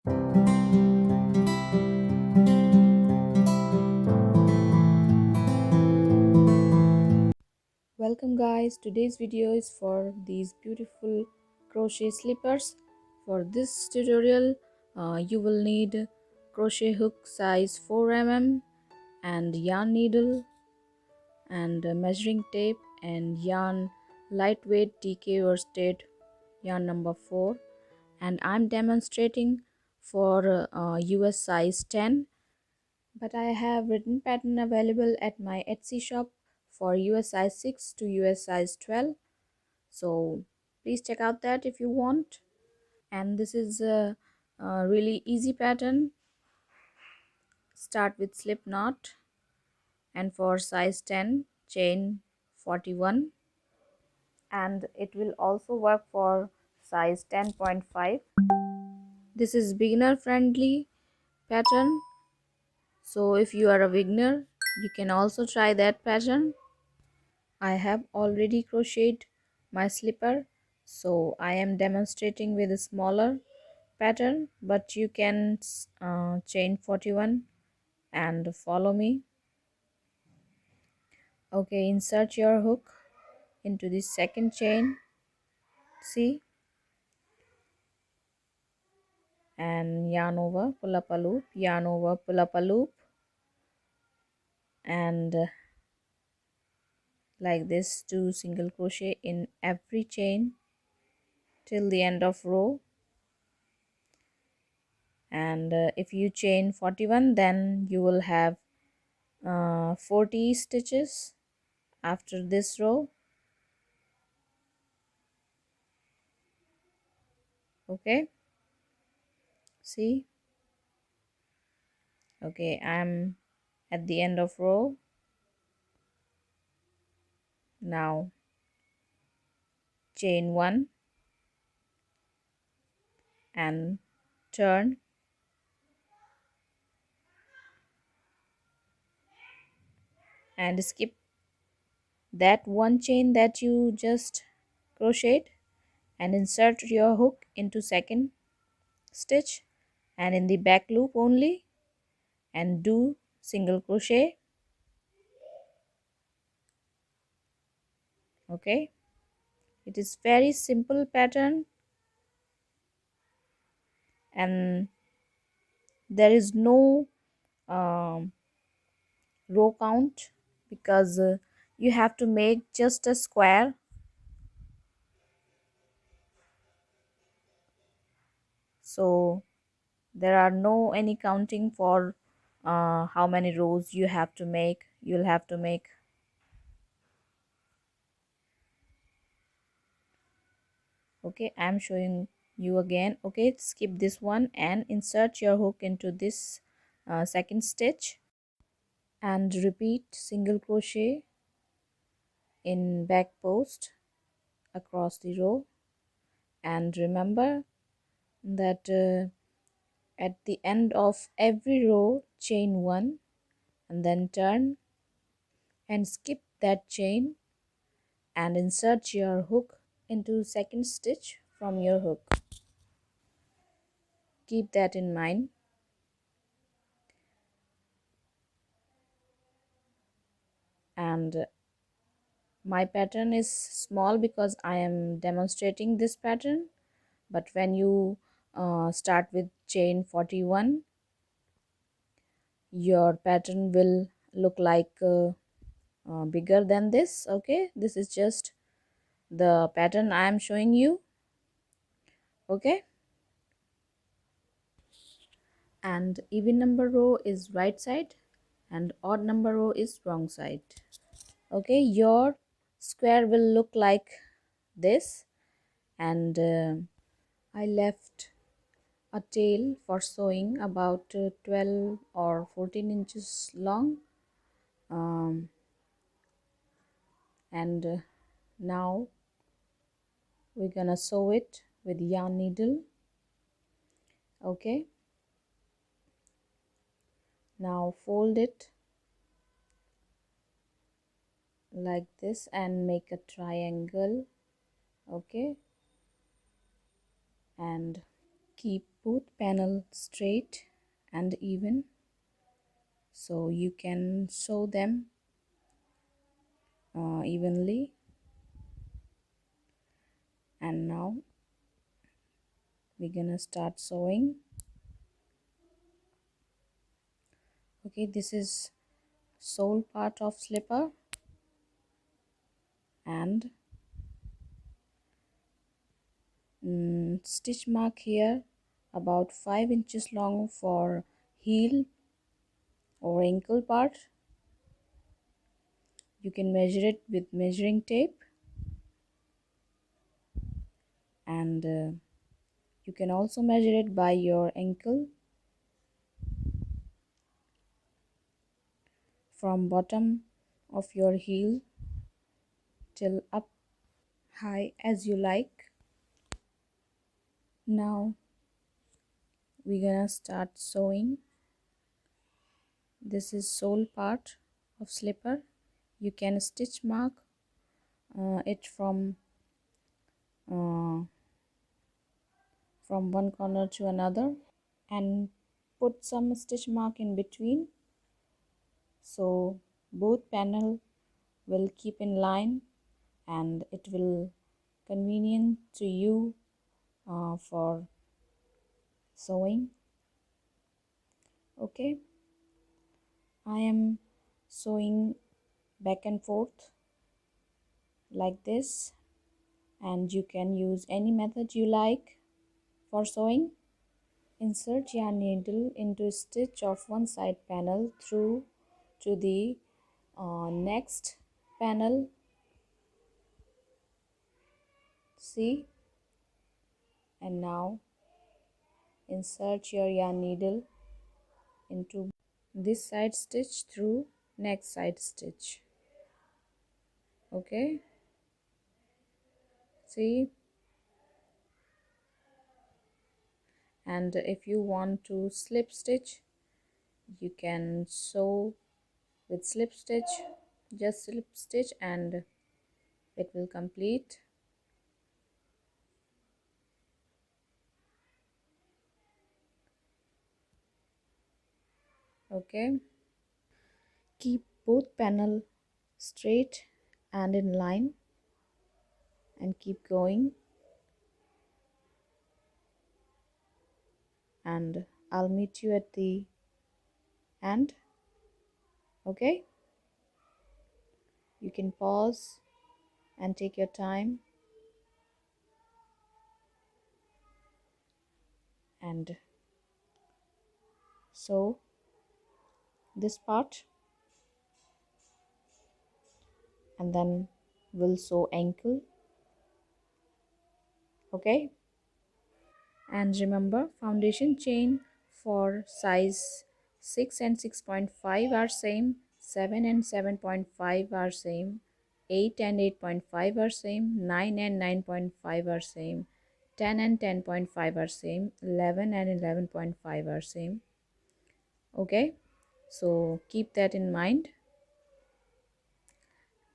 Welcome guys, today's video is for these beautiful crochet slippers. For this tutorial you will need crochet hook size 4 mm and yarn needle and measuring tape and yarn lightweight DK worsted yarn number 4, and I'm demonstrating for US size 10, but I have written pattern available at my Etsy shop for US size 6 to US size 12, so please check out that if you want. And this is a really easy pattern. Start with slip knot, and for size 10 chain 41, and it will also work for size 10.5. This is beginner friendly pattern, so if you are a beginner you can also try that pattern. I have already crocheted my slipper, so I am demonstrating with a smaller pattern, but you can chain 41 and follow me. Okay, insert your hook into the second chain, see, and yarn over, pull up a loop, yarn over, pull up a loop, and like this, do single crochet in every chain till the end of row. And if you chain 41, then you will have 40 stitches after this row. Okay, see, okay, I'm at the end of row. Now chain 1 and turn, and skip that one chain that you just crocheted and insert your hook into second stitch and in the back loop only, and do single crochet. Okay, it is very simple pattern, and there is no row count because you have to make just a square, so there are no any counting for how many rows you have to make. You'll have to make. Okay, I'm showing you again. Okay, skip this one and insert your hook into this second stitch and repeat single crochet in back post across the row. And remember that at the end of every row chain 1 and then turn and skip that chain and insert your hook into second stitch from your hook. Keep that in mind. And my pattern is small because I am demonstrating this pattern, but when you start with chain 41, your pattern will look like bigger than this. Okay, this is just the pattern I am showing you. Okay, and even number row is right side and odd number row is wrong side. Okay, your square will look like this, and I left a tail for sewing about 12 or 14 inches long, and now we're gonna sew it with yarn needle. Okay, now fold it like this and make a triangle. Okay, and keep both panel straight and even, so you can sew them evenly. And now we're gonna start sewing. Okay, this is sole part of slipper, and stitch mark here about 5 inches long for heel or ankle part. You can measure it with measuring tape, and you can also measure it by your ankle from bottom of your heel till up high as you like. Now we're gonna start sewing. This is sole part of slipper. You can stitch mark it uh, from one corner to another and put some stitch mark in between, so both panel will keep in line and it will convenient to you for sewing. Okay, I am sewing back and forth like this, and you can use any method you like for sewing. Insert yarn needle into stitch of one side panel through to the next panel. See, and now insert your yarn needle into this side stitch through next side stitch. Okay, see, and if you want to slip stitch, you can sew with slip stitch, just slip stitch and it will complete. Okay, keep both panel straight and in line and keep going, and I'll meet you at the end. Okay, you can pause and take your time and sew this part, and then we'll sew ankle. Okay, and remember, foundation chain for size 6 and 6.5 are same, 7 and 7.5 are same, 8 and 8.5 are same, 9 and 9.5 are same, 10 and 10.5 are same, 11 and 11.5 are same. Okay, so keep that in mind.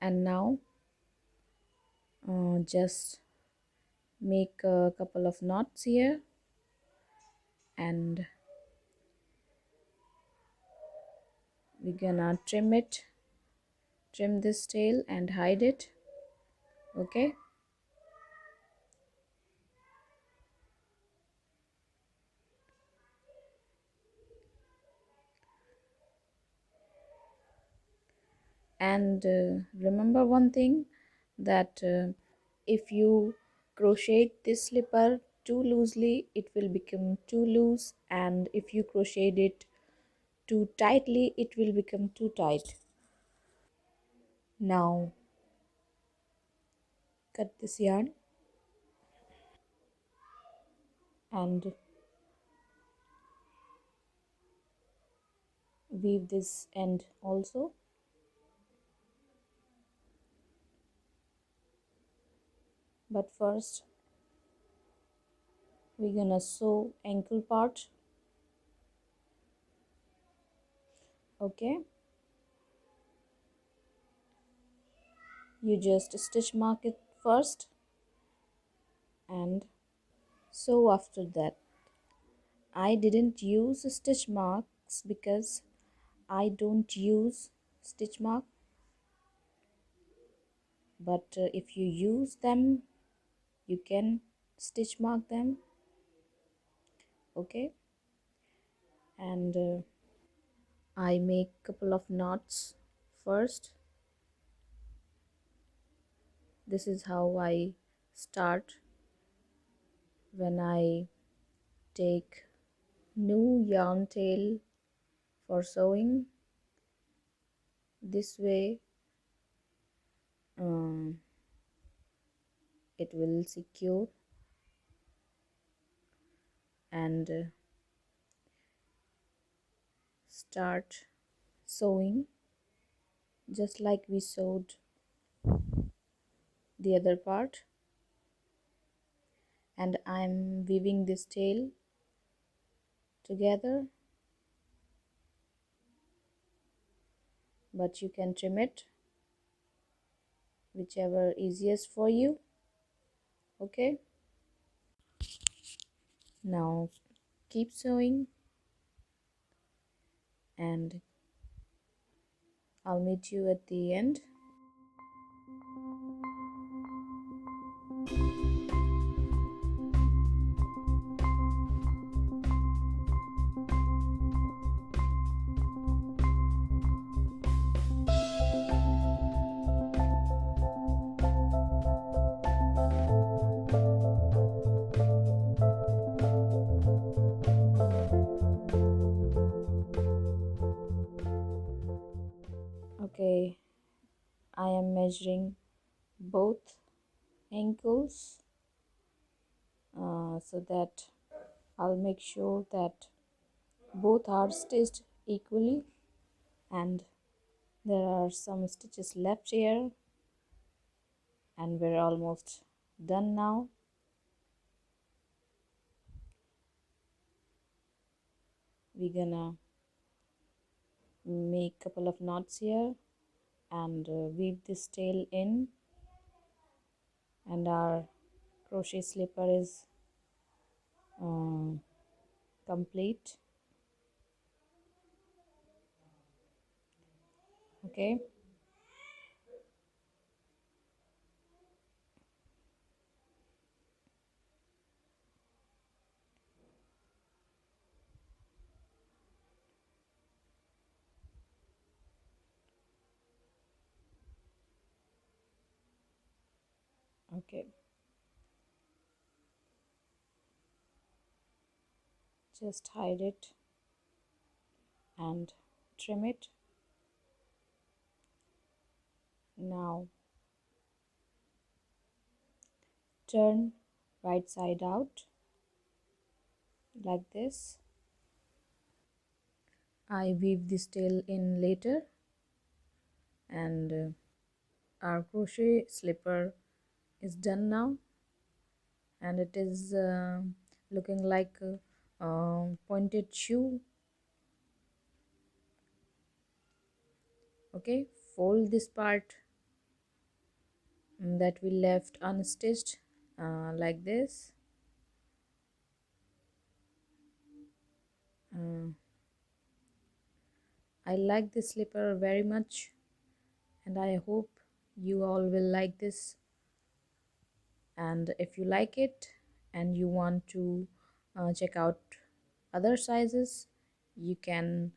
And now just make a couple of knots here, and we're gonna trim this tail and hide it. Okay, and remember one thing, that if you crochet this slipper too loosely, it will become too loose, and if you crocheted it too tightly, it will become too tight. Now cut this yarn and weave this end also. But first we're gonna sew ankle part. Okay, you just stitch mark it first and sew after that. I didn't use stitch marks because I don't use stitch mark, but if you use them you can stitch mark them. Okay, and I make couple of knots first. This is how I start when I take new yarn tail for sewing. This way um, it will secure and start sewing just like we sewed the other part. And I'm weaving this tail together, but you can trim it whichever easiest for you. Okay, now keep sewing and I'll meet you at the end. Okay, I am measuring both ankles so that I'll make sure that both are stitched equally, and there are some stitches left here and we're almost done now. We're gonna make couple of knots here and weave this tail in, and our crochet slipper is complete. Okay, okay, just hide it and trim it. Now turn right side out like this. I weave this tail in later, and our crochet slipper is done now, and it is looking like a pointed shoe. Okay, fold this part that we left unstitched like this. I like this slipper very much and I hope you all will like this. And if you like it and you want to check out other sizes, you can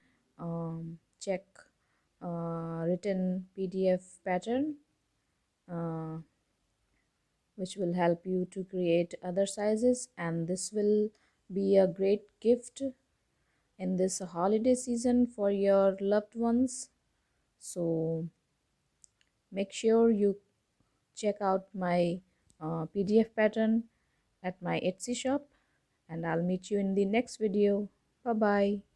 check written PDF pattern which will help you to create other sizes, and this will be a great gift in this holiday season for your loved ones. So make sure you check out my PDF pattern at my Etsy shop, and I'll meet you in the next video. Bye bye.